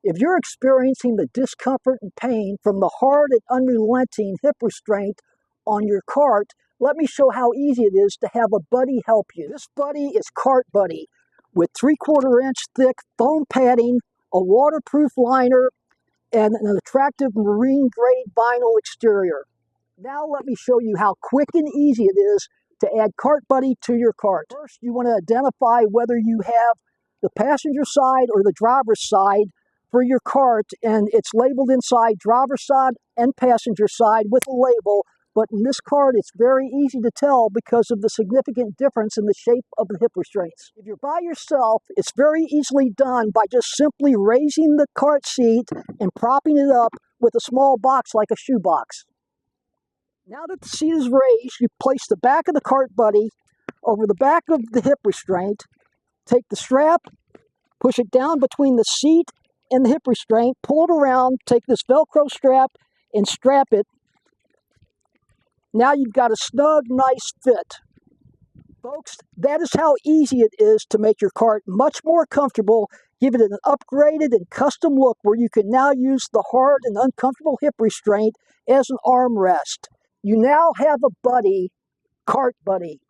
If you're experiencing the discomfort and pain from the hard and unrelenting hip restraint on your cart, let me show how easy it is to have a buddy help you. This buddy is Cart Buddy with 3/4 inch thick foam padding, a waterproof liner, and an attractive marine grade vinyl exterior. Now let me show you how quick and easy it is to add Cart Buddy to your cart. First, you want to identify whether you have the passenger side or the driver's side for your cart, and it's labeled inside driver's side and passenger side with a label, but in this cart it's very easy to tell because of the significant difference in the shape of the hip restraints. If you're by yourself, it's very easily done by just simply raising the cart seat and propping it up with a small box like a shoebox. Now that the seat is raised, you place the back of the Cart Buddy over the back of the hip restraint, take the strap, push it down between the seat and the hip restraint, pull it around, take this Velcro strap and strap it. Now you've got a snug, nice fit. Folks, that is how easy it is to make your cart much more comfortable, give it an upgraded and custom look where you can now use the hard and uncomfortable hip restraint as an armrest. You now have a buddy, Cart Buddy.